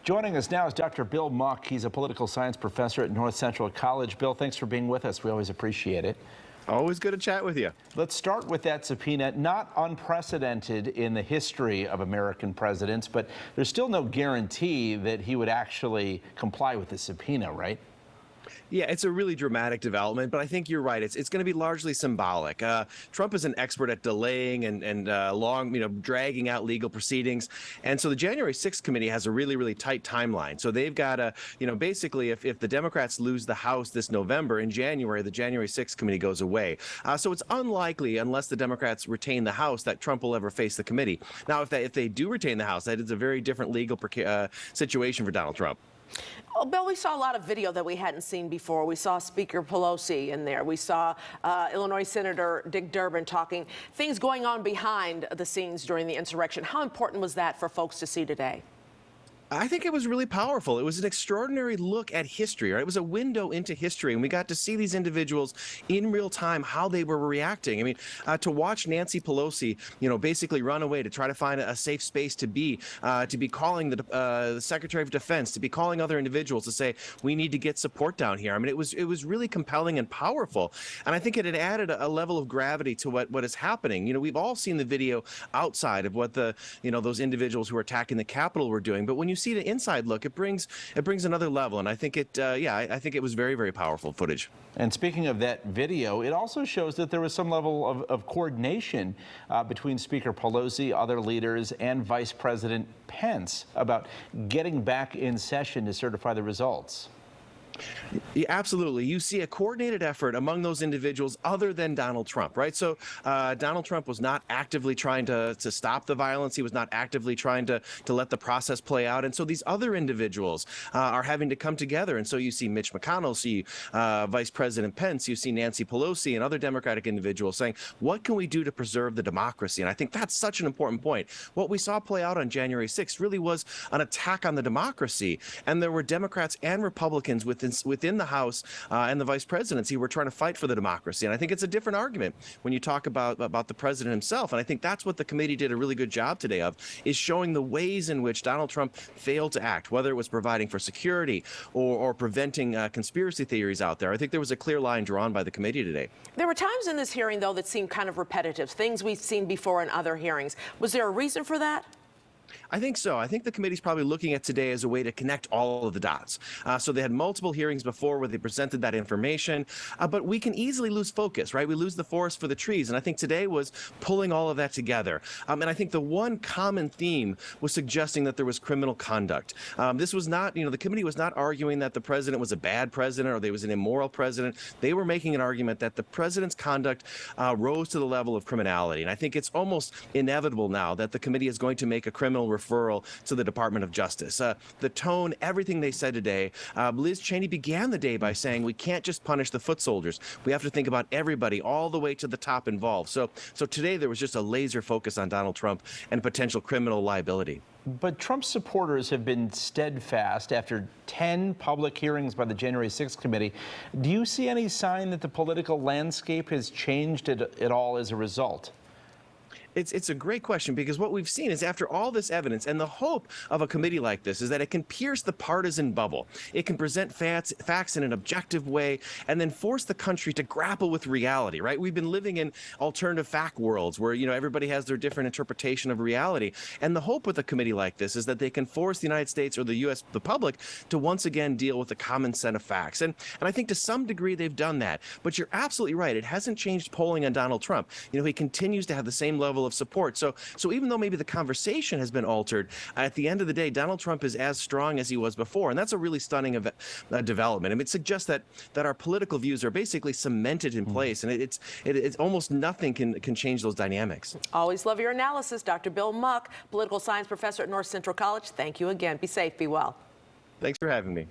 Joining us now is Dr. Bill Muck. He's a political science professor at North Central College. Bill, thanks for being with us. We always appreciate it. Always good to chat with you. Let's start with that subpoena. Not unprecedented in the history of American presidents, but there's still no guarantee that he would actually comply with the subpoena, right? Yeah, it's a really dramatic development, but I think you're right. It's going to be largely symbolic. Trump is an expert at delaying and dragging out legal proceedings. And so the January 6th committee has a really tight timeline. So they've got to, basically if the Democrats lose the House this November, in January, the January 6th committee goes away. So it's unlikely, unless the Democrats retain the House, that Trump will ever face the committee. Now, if they do retain the House, that is a very different legal situation for Donald Trump. Well, Bill, we saw a lot of video that we hadn't seen before. We saw Speaker Pelosi in there. We saw Illinois Senator Dick Durbin talking, things going on behind the scenes during the insurrection. How important was that for folks to see today? I think it was really powerful. It was an extraordinary look at history, right? It was a window into history, and we got to see these individuals in real time, how they were reacting. I mean, to watch Nancy Pelosi, basically run away to try to find a safe space to be calling the Secretary of Defense, to be calling other individuals to say, we need to get support down here. I mean, it was really compelling and powerful, and I think it had added a level of gravity to what is happening. We've all seen the video outside of what those individuals who are attacking the Capitol were doing, but when you see the inside look, it brings another level, and I think I think it was very powerful footage. And speaking of that video, it also shows that there was some level of coordination between Speaker Pelosi, other leaders, and Vice President Pence about getting back in session to certify the results. Yeah, absolutely. You see a coordinated effort among those individuals other than Donald Trump, right? So Donald Trump was not actively trying to stop the violence. He was not actively trying to let the process play out. And so these other individuals are having to come together. And so you see Mitch McConnell, see Vice President Pence, you see Nancy Pelosi and other Democratic individuals saying, what can we do to preserve the democracy? And I think that's such an important point. What we saw play out on January 6th really was an attack on the democracy. And there were Democrats and Republicans within the House and the Vice Presidency who were trying to fight for the democracy. And I think it's a different argument when you talk about the president himself. And I think that's what the committee did a really good job today of, is showing the ways in which Donald Trump failed to act, whether it was providing for security or preventing conspiracy theories out there. I think there was a clear line drawn by the committee today. There were times in this hearing, though, that seemed kind of repetitive, things we've seen before in other hearings. Was there a reason for that? I think so. I think the committee's probably looking at today as a way to connect all of the dots. So they had multiple hearings before where they presented that information, but we can easily lose focus, right? We lose the forest for the trees. And I think today was pulling all of that together. And I think the one common theme was suggesting that there was criminal conduct. This was not, the committee was not arguing that the president was a bad president or there was an immoral president. They were making an argument that the president's conduct rose to the level of criminality. And I think it's almost inevitable now that the committee is going to make a criminal referral to the Department of Justice. The tone, everything they said today, Liz Cheney began the day by saying we can't just punish the foot soldiers. We have to think about everybody all the way to the top involved. So today there was just a laser focus on Donald Trump and potential criminal liability. But Trump's supporters have been steadfast after 10 public hearings by the January 6th committee. Do you see any sign that the political landscape has changed at all as a result? It's a great question, because what we've seen is after all this evidence, and the hope of a committee like this is that it can pierce the partisan bubble. It can present facts in an objective way and then force the country to grapple with reality, right? We've been living in alternative fact worlds where, everybody has their different interpretation of reality. And the hope with a committee like this is that they can force the United States or the public to once again deal with a common set of facts. And I think to some degree they've done that. But you're absolutely right. It hasn't changed polling on Donald Trump. He continues to have the same level of support. So even though maybe the conversation has been altered, at the end of the day, Donald Trump is as strong as he was before. And that's a really stunning development. I mean, it suggests that our political views are basically cemented in place, and it's almost nothing can change those dynamics. Always love your analysis. Dr. Bill Muck, political science professor at North Central College. Thank you again. Be safe, be well. Thanks for having me.